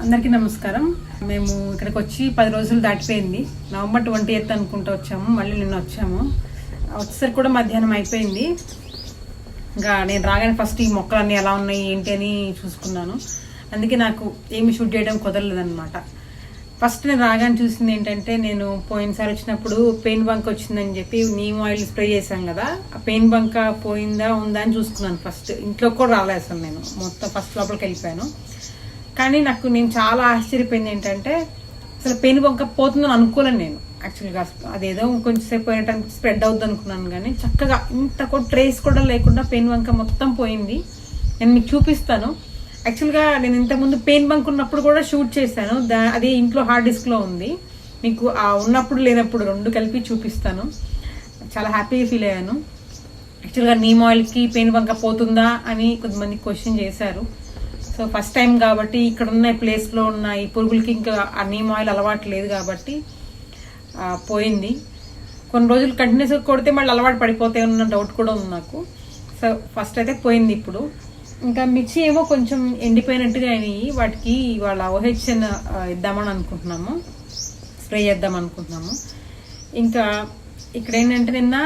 అందరికీ నమస్కారం. మేము ఇక్కడికి వచ్చి 10 రోజులు దాటిపోయింది. నవంబర్ 28 అనుకుంటూ వచ్చాము. మళ్ళీ నిన్న వచ్చాము. వచ్చేసరికి కూడా మధ్యాహ్నం అయిపోయింది. ఇంకా నేను రాగానే ఫస్ట్ ఈ మొక్కలన్నీ ఎలా ఉన్నాయి ఏంటి అని చూసుకున్నాను. అందుకే నాకు ఏమి షూట్ చేయడం కుదరలేదన్నమాట. ఫస్ట్ నేను రాగానే చూసింది ఏంటంటే, నేను పోయినసారి వచ్చినప్పుడు పెయిన్ బంక్ వచ్చిందని చెప్పి నీమ్ ఆయిల్ స్ప్రే చేశాను కదా, ఆ పెయిన్ బంక పోయిందా ఉందా అని చూసుకున్నాను. ఫస్ట్ ఇంట్లో కూడా రాలేదు అసలు. నేను మొత్తం ఫస్ట్ లోపలికి వెళ్ళిపోయాను. కానీ నేను చాలా ఆశ్చర్యపోయింది ఏంటంటే, అసలు పెయిన్ బంక పోతుందని అనుకోలేను నేను. యాక్చువల్గా అదేదో కొంచెంసేపు పోయినట్టు స్ప్రెడ్ అవుద్ది అనుకున్నాను, కానీ చక్కగా ఇంత కూడా ట్రేస్ కూడా లేకుండా పెయిన్ బంక మొత్తం పోయింది. నేను మీకు చూపిస్తాను. యాక్చువల్గా నేను ఇంతకుముందు పెయిన్ బంక్ ఉన్నప్పుడు కూడా షూట్ చేశాను. అది ఇంట్లో హార్డ్ డిస్క్లో ఉంది. మీకు ఆ ఉన్నప్పుడు లేనప్పుడు రెండు కలిపి చూపిస్తాను. చాలా హ్యాపీగా ఫీల్ అయ్యాను. యాక్చువల్గా నీమ్ ఆయిల్కి పెయిన్ బంక పోతుందా అని కొంతమంది క్వశ్చన్ చేశారు. సో ఫస్ట్ టైం కాబట్టి ఇక్కడ ఉన్న ప్లేస్లో ఉన్న ఈ పురుగులకి ఇంకా ఆ నీమ్ ఆయిల్ అలవాటు లేదు కాబట్టి పోయింది. కొన్ని రోజులు కంటిన్యూస్గా కొడితే మళ్ళీ అలవాటు పడిపోతాయి అన్న డౌట్ కూడా ఉంది నాకు. సో ఫస్ట్ అయితే పోయింది. ఇప్పుడు ఇంకా మిర్చి ఏమో కొంచెం ఎండిపోయినట్టుగా అయినాయి. వాటికి ఇవాళ OHN ఇద్దామని అనుకుంటున్నాము, స్ప్రే చేద్దాం అనుకుంటున్నాము. ఇంకా ఇక్కడ ఏంటంటే నిన్న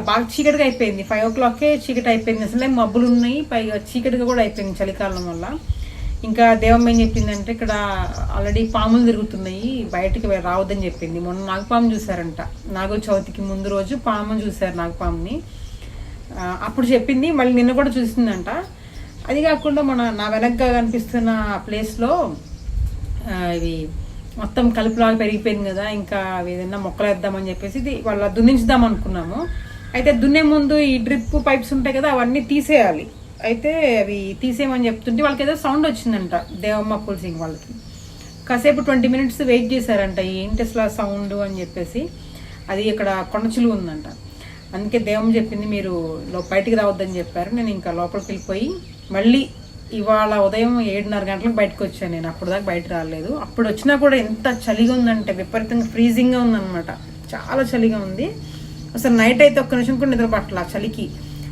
బాగా చీకటిగా అయిపోయింది. 5 o'clock చీకటి అయిపోయింది. అసలే మబ్బులు ఉన్నాయి, పైగా చీకటిగా కూడా అయిపోయింది చలికాలం వల్ల. ఇంకా దేవమ్మ ఏం చెప్పిందంటే, ఇక్కడ ఆల్రెడీ పాములు తిరుగుతున్నాయి, బయటికి రావద్దని చెప్పింది. మొన్న నాగపాము చూసారంట. నాగ చవితికి ముందు రోజు పాము చూసారు, నాగపాముని. అప్పుడు చెప్పింది. మళ్ళీ నిన్న కూడా చూసిందంట. అది కాకుండా నా వెనక్గా కనిపిస్తున్న ప్లేస్లో ఇవి మొత్తం కలుపులాగా పెరిగిపోయింది కదా, ఇంకా ఏదైనా మొక్కలు వేద్దామని చెప్పేసి వాళ్ళ దున్నించుదాం అనుకున్నాము. అయితే దున్నే ముందు ఈ డ్రిప్ పైప్స్ ఉంటాయి కదా, అవన్నీ తీసేయాలి. అయితే అవి తీసేయమని చెప్తుంటే వాళ్ళకి ఏదో సౌండ్ వచ్చిందంట, దేవమ్మ పుల్సింగ్ వాళ్ళకి. కాసేపు 20 minutes వెయిట్ చేశారంట. ఏంటి అసలు సౌండ్ అని చెప్పేసి. అది ఇక్కడ కొండచిలువ ఉందంట. అందుకే దేవమ్మ చెప్పింది, మీరు బయటికి రావద్దని చెప్పారు. నేను ఇంకా లోపలికి వెళ్ళిపోయి మళ్ళీ ఇవాళ ఉదయం 7:30 గంటలకు బయటకు వచ్చాను. నేను అప్పుడు దాకా బయట రాలేదు. అప్పుడు వచ్చినా కూడా ఎంత చలిగా ఉందంటే, విపరీతంగా ఫ్రీజింగ్గా ఉందన్నమాట. చాలా చలిగా ఉంది. అసలు నైట్ అయితే ఒక్క నిమిషం కూడా నిద్ర పట్టల చలికి.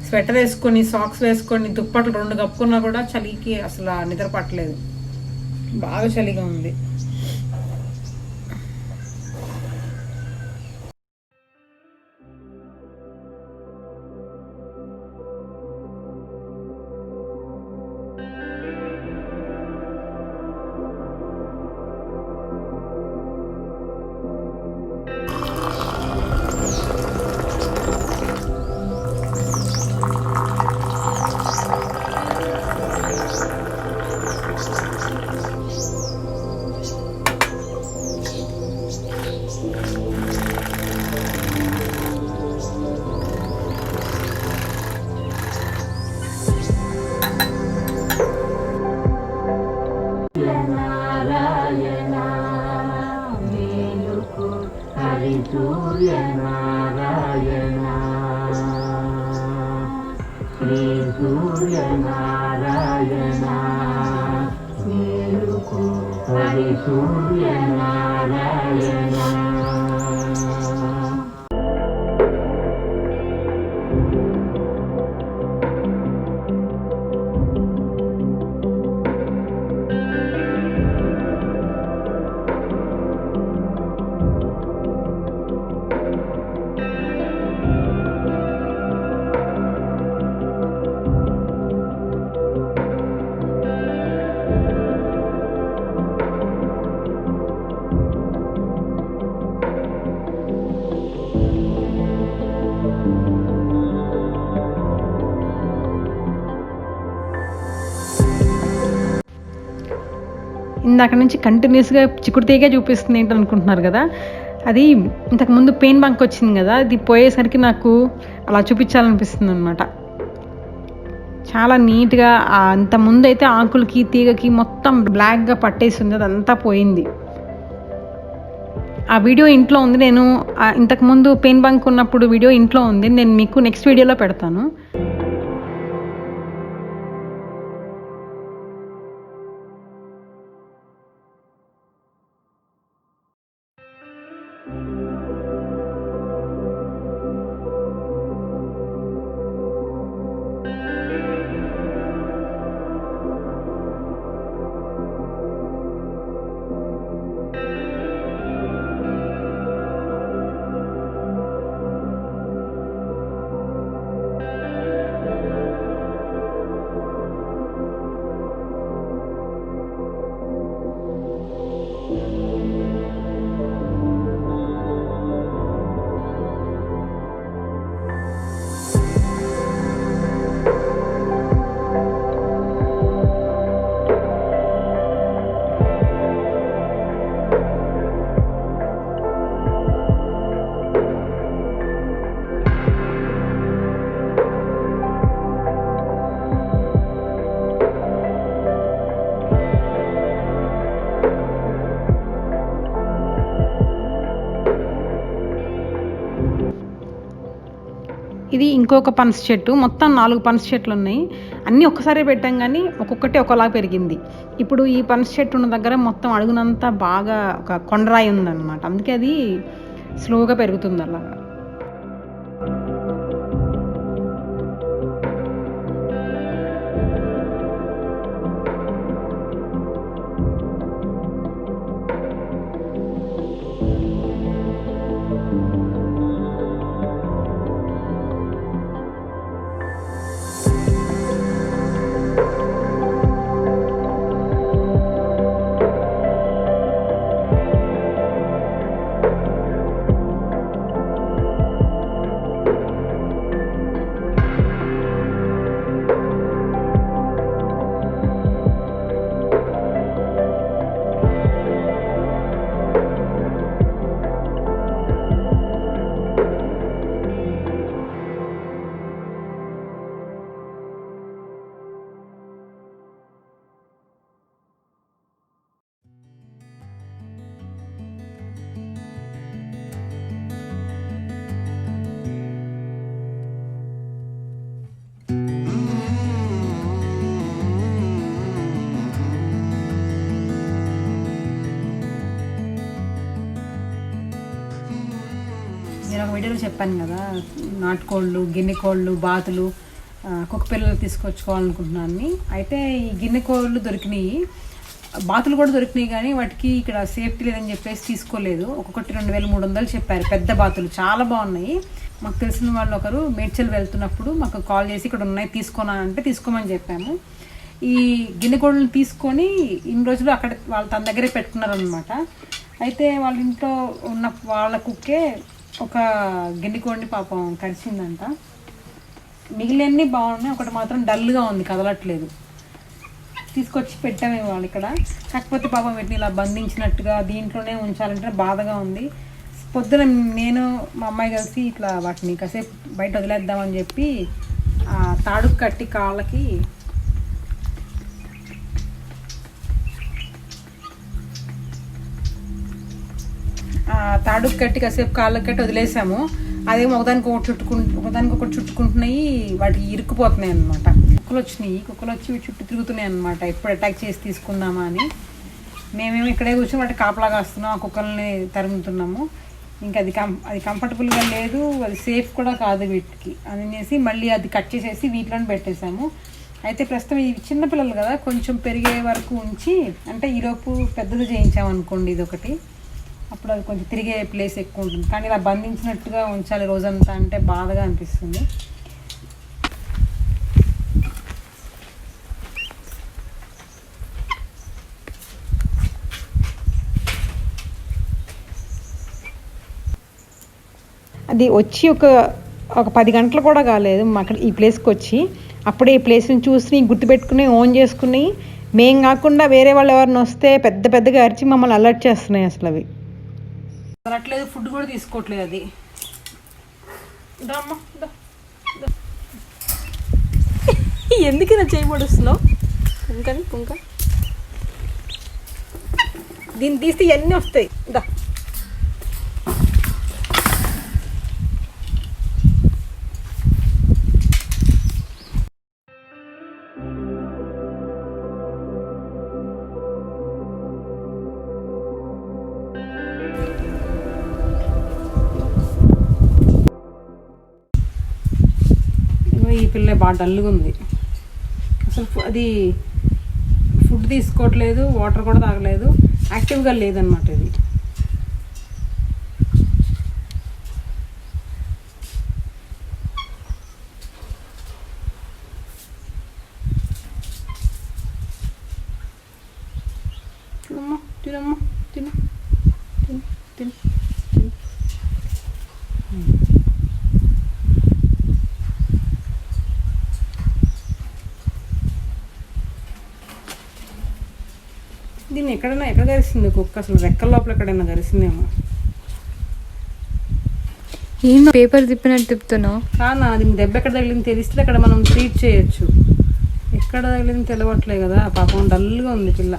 స్వెటర్ వేసుకొని, సాక్స్ వేసుకొని, దుప్పట్లు 2 కప్పుకున్నా కూడా చలికి అసలు నిద్ర పట్టలేదు. బాగా చలిగా ఉంది. సూర్యనారాయణ శ్రీ సూర్యనారాయణ మేలుకో హరి సూర్యనారాయణ. ఇందాక నుంచి కంటిన్యూస్గా చిక్కుడు తీగే చూపిస్తుంది ఏంటి అనుకుంటున్నారు కదా. అది ఇంతకుముందు పెయిన్ బంక్ వచ్చింది కదా, అది పోయేసరికి నాకు అలా చూపించాలనిపిస్తుంది అనమాట. చాలా నీట్గా అంతకుముందు అయితే ఆకులకి తీగకి మొత్తం బ్లాక్గా పట్టేసింది, అదంతా పోయింది. ఆ వీడియో ఇంట్లో ఉంది. నేను ఇంతకుముందు పెయిన్ బంక్ ఉన్నప్పుడు వీడియో ఇంట్లో ఉంది. నేను మీకు నెక్స్ట్ వీడియోలో పెడతాను. ఇది ఇంకొక పనస చెట్టు, మొత్తం 4 పనస చెట్లు ఉన్నాయి. అన్నీ ఒక్కసారి పెట్టాం కానీ ఒక్కొక్కటి ఒకలా పెరిగింది. ఇప్పుడు ఈ పనస చెట్టు ఉన్న దగ్గర మొత్తం అడుగునంతా బాగా ఒక కొండరాయి ఉందన్నమాట, అందుకే అది స్లోగా పెరుగుతుంది అలాగా. నేను ఒక వీడియోలో చెప్పాను కదా, నాటుకోళ్ళు, గిన్నె కోళ్ళు, బాతులు, కుక్క పిల్లలు తీసుకొచ్చుకోవాలనుకుంటున్నాను. అయితే ఈ గిన్నె కోళ్ళు దొరికినాయి, బాతులు కూడా దొరికినాయి, కానీ వాటికి ఇక్కడ సేఫ్టీ లేదని చెప్పేసి తీసుకోలేదు. ఒక్కొక్కటి 2300 చెప్పారు. పెద్ద బాతులు చాలా బాగున్నాయి. మాకు తెలిసిన వాళ్ళు ఒకరు మేడ్చల్ వెళ్తున్నప్పుడు మాకు కాల్ చేసి ఇక్కడ ఉన్నాయి తీసుకోనంటే తీసుకోమని చెప్పాము. ఈ గిన్నె కోళ్ళని తీసుకొని ఇన్ని రోజులు అక్కడ వాళ్ళు తన దగ్గరే పెట్టుకున్నారనమాట. అయితే వాళ్ళ ఇంట్లో ఉన్న వాళ్ళ కుక్కే ఒక గిన్నె కోడిని పాపం కరిచిందంట. మిగిలినన్నీ బాగున్నాయి, ఒకటి మాత్రం డల్గా ఉంది, కదలట్లేదు. తీసుకొచ్చి పెట్టాము వాళ్ళు ఇక్కడ. కాకపోతే పాపం వీటిని ఇలా బంధించినట్టుగా దీంట్లోనే ఉంచాలంటే బాధగా ఉంది. పొద్దున నేను మా అమ్మాయి కలిసి ఇట్లా వాటిని కాసేపు బయట వదిలేద్దామని చెప్పి తాడుకు కట్టి కాళ్ళకి కాసేపు కాళ్ళకి కట్టి వదిలేసాము. అదేమో ఒకదానికి ఒకటి చుట్టుకుంటున్నాయి, వాటికి ఇరుక్కుపోతున్నాయి అనమాట. కుక్కలు వచ్చి చుట్టూ తిరుగుతున్నాయి అనమాట. ఎప్పుడు అటాక్ చేసి తీసుకుందామా అని మేమేమో ఇక్కడే కూర్చొని వాటి కాపలా కాస్తున్నాం, ఆ కుక్కల్ని తరుగుతున్నాము. ఇంకా అది కంఫర్టబుల్గా లేదు, అది సేఫ్ కూడా కాదు వీటికి అనేసి మళ్ళీ అది కట్ చేసేసి వీటిలోనే పెట్టేశాము. అయితే ప్రస్తుతం ఇవి చిన్నపిల్లలు కదా, కొంచెం పెరిగే వరకు ఉంచి, అంటే ఈలోపు పెద్దది చేయించామనుకోండి ఇది ఒకటి, అప్పుడు అది కొంచెం తిరిగే ప్లేస్ ఎక్కువ ఉంటుంది. కానీ ఇలా బంధించినట్టుగా ఉంచాలి రోజంతా అంటే బాధగా అనిపిస్తుంది. అది వచ్చి ఒక 10 గంటలు కూడా కాలేదు అక్కడ ఈ ప్లేస్కి వచ్చి. అప్పుడే ఈ ప్లేస్ని చూసి గుర్తుపెట్టుకుని ఓన్ చేసుకుని, మేం కాకుండా వేరే వాళ్ళు ఎవరిని వస్తే పెద్దగా అరిచి మమ్మల్ని అలర్ట్ చేస్తున్నాయి. అసలు అవి అలట్లేదు, ఫుడ్ కూడా తీసుకోవట్లేదు. అది ఎందుకు ఇలా చేయబడుస్తున్నావు? పుంక దీన్ని తీస్తే ఇవన్నీ వస్తాయి. దా ఈ పిల్ల బాగా డల్గా ఉంది. అసలు అది ఫుడ్ తీసుకోవట్లేదు, వాటర్ కూడా తాగలేదు, యాక్టివ్గా లేదనమాట. ఇది తినమ్మా తిను తిను తిను తిను. దీన్ని ఎక్కడ గరిసింది కుక్క? అసలు రెక్కల లోపల ఎక్కడైనా గరిసిందేమో. ఏం పేపర్ తిప్పినట్టు తిప్పుతున్నావు? కానా, అది దెబ్బ ఎక్కడ తగిలింది తెలిస్తే అక్కడ మనం ట్రీట్ చేయొచ్చు. ఎక్కడ తగిలింది తెలియట్లే కదా, పాపం డల్గా ఉంది పిల్ల.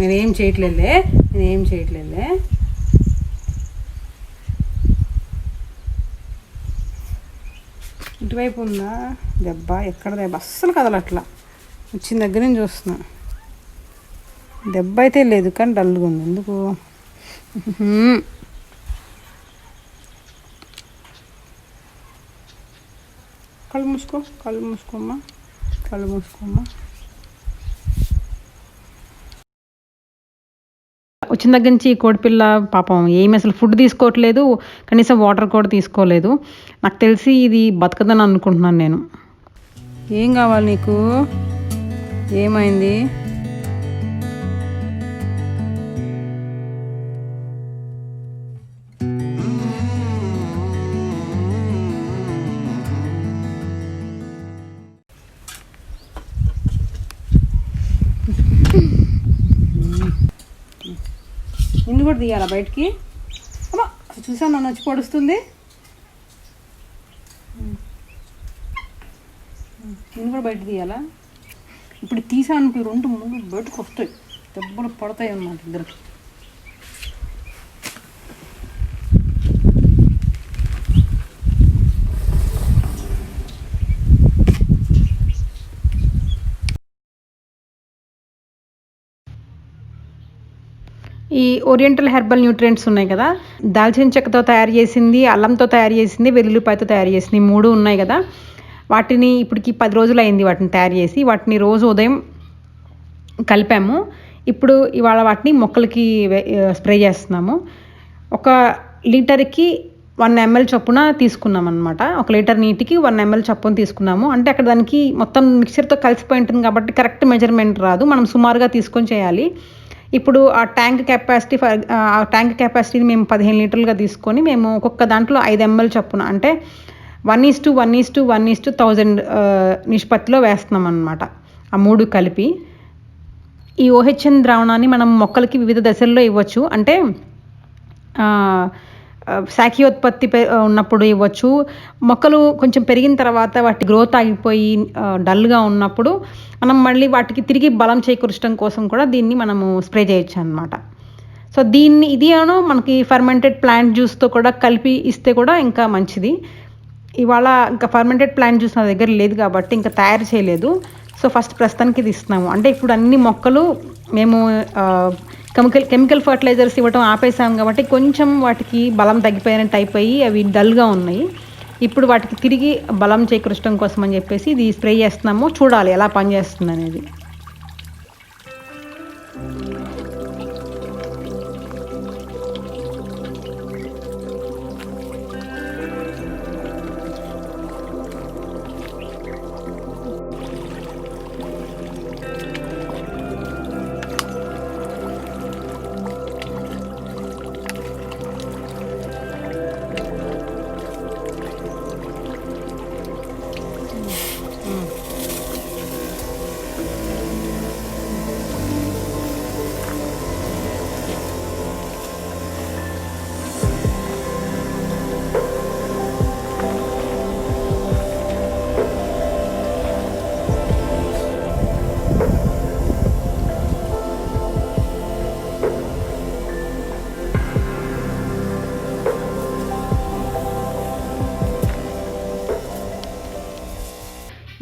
నేనేం చేయట్లేదులే. ఇటువైపు ఉందా దెబ్బ? ఎక్కడ దెబ్బ? అస్సలు కదలట్లా. వచ్చిన దగ్గర నుంచి చూస్తున్నా. దెబ్బ అయితే లేదు కానీ డల్గా ఉంది. ఎందుకు? కళ్ళు మూసుకోమ్మా. వచ్చిన దగ్గర నుంచి కోడిపిల్ల పాపం ఏమి అసలు ఫుడ్ తీసుకోవట్లేదు, కనీసం వాటర్ కూడా తీసుకోలేదు. నాకు తెలిసి ఇది బతకదని అనుకుంటున్నాను నేను. ఏం కావాలి నీకు? ఏమైంది? నిన్ను కూడా తీయాలా బయటికి? అమ్మా చూసాను, నన్ను వచ్చి పొడుస్తుంది. నిన్ను కూడా బయట తీయాలా? ఇప్పుడు తీసాను, 2-3 బయటకు వస్తాయి, దెబ్బలు పడతాయి అన్నమాట ఇద్దరికి. ఈ ఓరియంటల్ హెర్బల్ న్యూట్రియంట్స్ ఉన్నాయి కదా, దాల్చిన చెక్కతో తయారు చేసింది, అల్లంతో తయారు చేసింది, వెల్లుల్లిపాయతో తయారు చేసింది, 3 ఉన్నాయి కదా. వాటిని ఇప్పటికి 10 రోజులు అయింది వాటిని తయారు చేసి. వాటిని రోజు ఉదయం కలిపాము. ఇప్పుడు ఇవాళ వాటిని మొక్కలకి స్ప్రే చేస్తున్నాము. 1 లీటర్కి 1 ml చొప్పున తీసుకున్నాం అనమాట. 1 లీటర్ నీటికి 1 ml చొప్పున తీసుకున్నాము. అంటే అక్కడ దానికి మొత్తం మిక్చర్తో కలిసిపోయి ఉంటుంది కాబట్టి కరెక్ట్ మెజర్మెంట్ రాదు, మనం సుమారుగా తీసుకొని చేయాలి. ఇప్పుడు ఆ ట్యాంక్ కెపాసిటీని మేము 15 లీటర్లుగా తీసుకొని మేము ఒక్కొక్క దాంట్లో 5 ml చొప్పున, అంటే 1:1:1:1000 నిష్పత్తిలో వేస్తున్నాం అన్నమాట. ఆ 3 కలిపి. ఈ OHN ద్రావణాన్ని మనం మొక్కలకి వివిధ దశల్లో ఇవ్వచ్చు. అంటే శాఖీయోత్పత్తి ఉన్నప్పుడు ఇవ్వచ్చు, మొక్కలు కొంచెం పెరిగిన తర్వాత వాటి గ్రోత్ ఆగిపోయి డల్గా ఉన్నప్పుడు మనం మళ్ళీ వాటికి తిరిగి బలం చేకూర్చడం కోసం కూడా దీన్ని మనము స్ప్రే చేయొచ్చు అన్నమాట. సో ఇది మనకి ఫర్మెంటెడ్ ప్లాంట్ జ్యూస్తో కూడా కలిపి ఇస్తే కూడా ఇంకా మంచిది. ఇవాళ ఇంకా ఫర్మెంటెడ్ ప్లాంట్ జ్యూస్ నా దగ్గర లేదు కాబట్టి ఇంకా తయారు చేయలేదు. సో ప్రస్తుతానికి ఇది ఇస్తున్నాము. అంటే ఇప్పుడు అన్ని మొక్కలు మేము కెమికల్ ఫర్టిలైజర్స్ ఇవ్వటం ఆపేసాం కాబట్టి కొంచెం వాటికి బలం తగ్గిపోయినట్టు అయిపోయి అవి డల్గా ఉన్నాయి. ఇప్పుడు వాటికి తిరిగి బలం చేకూర్చడం కోసం అని చెప్పేసి ఇది స్ప్రే చేస్తున్నాము. చూడాలి ఎలా పనిచేస్తుంది అనేది.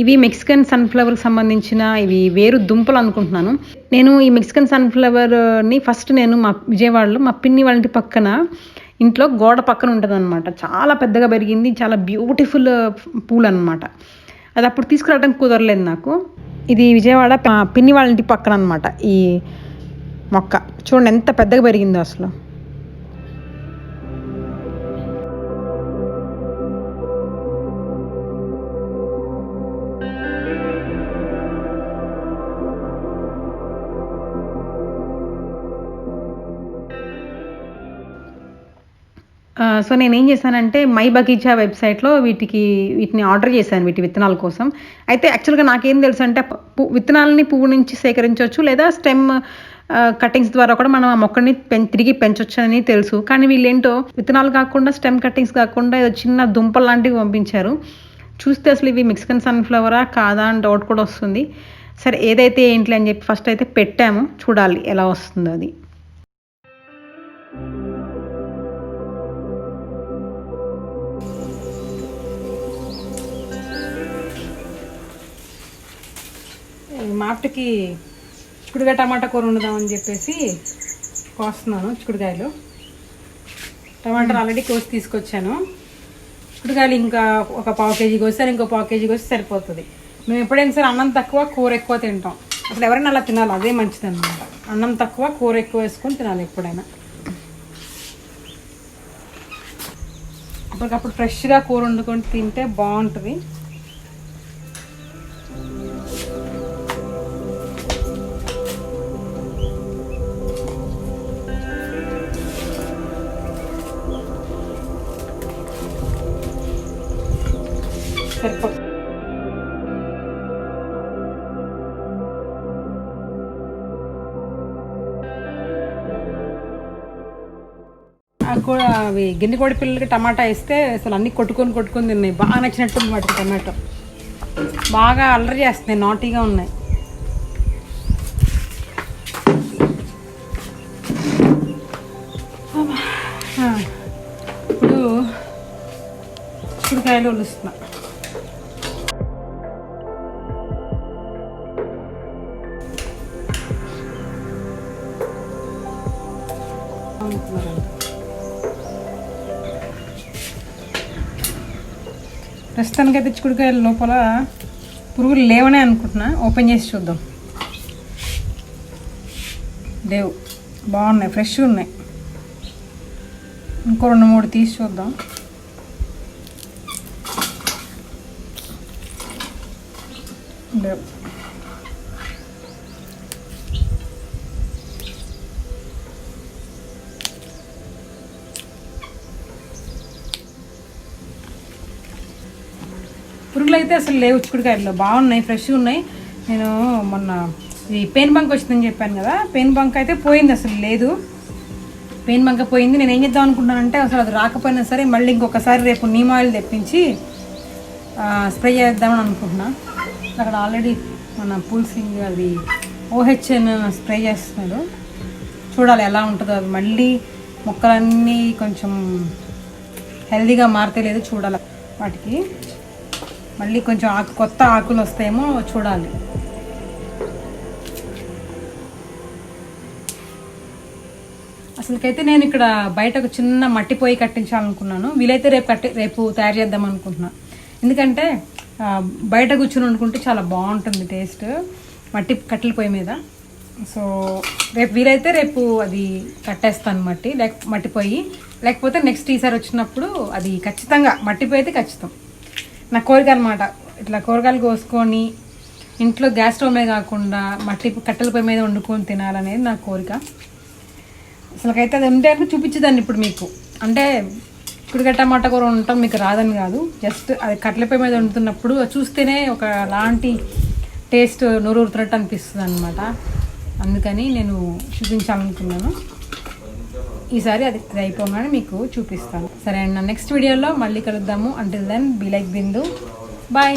ఇవి మెక్సికన్ సన్ఫ్లవర్కి సంబంధించిన ఇవి వేరు దుంపలు అనుకుంటున్నాను. నేను ఈ మెక్సికన్ సన్ఫ్లవర్ని ఫస్ట్ నేను మా విజయవాడలో మా పిన్ని వాళ్ళ ఇంటి పక్కన ఇంట్లో గోడ పక్కన ఉంటుంది అనమాట. చాలా పెద్దగా పెరిగింది, చాలా బ్యూటిఫుల్ పూలు అనమాట. అది అప్పుడు తీసుకురావడం కుదరలేదు నాకు. ఇది విజయవాడ పిన్ని వాళ్ళ ఇంటి పక్కన అనమాట. ఈ మొక్క చూడండి ఎంత పెద్దగా పెరిగిందో అసలు. సో నేనేం చేశానంటే మై బగీచా వెబ్సైట్లో వీటిని ఆర్డర్ చేశాను, వీటి విత్తనాల కోసం. అయితే యాక్చువల్గా నాకేం తెలుసు అంటే విత్తనాలని పువ్వు నుంచి సేకరించవచ్చు, లేదా స్టెమ్ కటింగ్స్ ద్వారా కూడా మనం ఆ మొక్కని తిరిగి పెంచవచ్చు అని తెలుసు. కానీ వీళ్ళేంటో విత్తనాలు కాకుండా స్టెమ్ కటింగ్స్ కాకుండా ఏదో చిన్న దుంపలు లాంటివి పంపించారు. చూస్తే అసలు ఇవి మెక్సికన్ సన్ఫ్లవరా కాదా అని డౌట్ కూడా వస్తుంది. సరే ఏదైతే ఏంటి అని చెప్పి ఫస్ట్ అయితే పెట్టాము, చూడాలి ఎలా వస్తుందో అది. మాటకి చిక్కుడుకాయ టమాటా కూర వండుదామని చెప్పేసి కోస్తున్నాను చిక్కుడుకాయలు. టమాటాలు ఆల్రెడీ కోసి తీసుకొచ్చాను. చిక్కుడుకాయలు ఇంకా ఒక 1/2 కేజీ కోసారు, ఇంకో 1/2 కేజీ కోసి సరిపోతుంది. మేము ఎప్పుడైనా సరే అన్నం తక్కువ కూర ఎక్కువ తింటాం. అసలు ఎవరైనా అలా తినాలి, అదే మంచిది అనమాట. అన్నం తక్కువ కూర ఎక్కువ వేసుకొని తినాలి ఎప్పుడైనా. అప్పటికప్పుడు ఫ్రెష్గా కూర వండుకొని తింటే బాగుంటుంది. సరిపో కూడా అవి గిన్నె కోడి పిల్లలకి టమాటా వేస్తే అసలు అన్నీ కొట్టుకొని తిన్నాయి. బాగా నచ్చినట్టుంది వాటికి టమాటో. బాగా అల్లరి చేస్తున్నాయి, నాటీగా ఉన్నాయి. ఇప్పుడు చిక్కుడుకాయలు ఒలుస్తున్నా. ప్రస్తుతానికైతే చిక్కుడుకాయల లోపల పురుగులు లేవనే అనుకుంటున్నా. ఓపెన్ చేసి చూద్దాం. లేవు, బాగున్నాయి, ఫ్రెష్గా ఉన్నాయి. ఇంకో 2-3 తీసి చూద్దాం. లేవు. పురుగులు అయితే అసలు లేవు చిక్కుడుకాయల్లో. బాగున్నాయి, ఫ్రెష్గా ఉన్నాయి. నేను మొన్న ఈ పెయిన్ బంక్ వచ్చిందని చెప్పాను కదా, పెయిన్ బంక్ అయితే పోయింది, అసలు లేదు. పెయిన్ బంక్ పోయింది. నేను ఏం చేద్దాం అనుకుంటున్నానంటే అసలు అది రాకపోయినా సరే మళ్ళీ ఇంకొకసారి రేపు నీమ్ ఆయిల్ తెప్పించి స్ప్రే చేద్దామని అనుకుంటున్నా. అక్కడ ఆల్రెడీ మన పూల్సింగ్ అది OHN స్ప్రే చేస్తున్నాడు. చూడాలి ఎలా ఉంటుందో. అది మళ్ళీ మొక్కలన్నీ కొంచెం హెల్దీగా మారితే లేదు, చూడాలి. వాటికి మళ్ళీ కొంచెం కొత్త ఆకులు వస్తాయేమో చూడాలి. అసలుకైతే నేను ఇక్కడ బయట ఒక చిన్న మట్టి పొయ్యి కట్టించాలనుకున్నాను. వీలైతే రేపు తయారు చేద్దాం అనుకుంటున్నా. ఎందుకంటే బయట కూర్చొని వండుకుంటే చాలా బాగుంటుంది టేస్ట్, మట్టి కట్టెల పొయ్యి మీద. సో రేపు వీలైతే రేపు అది కట్టేస్తాను మట్టి పొయ్యి. లేకపోతే నెక్స్ట్ ఈసారి వచ్చినప్పుడు అది ఖచ్చితంగా మట్టి పొయ్యి అయితే ఖచ్చితం. నా కోరిక అనమాట. ఇట్లా కూరగాయలు కోసుకొని ఇంట్లో గ్యాస్ స్టవ్ మీద కాకుండా మట్టి కట్టెల పొయ్యి మీద వండుకొని తినాలనేది నా కోరిక. అసలుకైతే అది ఉంటే చూపించేదాన్ని ఇప్పుడు మీకు. అంటే చిక్కుడుకాయ టమాటా కూర ఉండటం మీకు రాదని కాదు, జస్ట్ అది కట్టెల పొయ్యి మీద వండుతున్నప్పుడు చూస్తేనే ఒక లాంటి టేస్ట్ నోరూరుతున్నట్టు అనిపిస్తుంది అనమాట. అందుకని నేను చూపించాలనుకున్నాను. ఈసారి అది అయిపోగానే మీకు చూపిస్తాను. సరే అండి, నా నెక్స్ట్ వీడియోలో మళ్ళీ కలుద్దాము. Until then be like Bindu. Bye.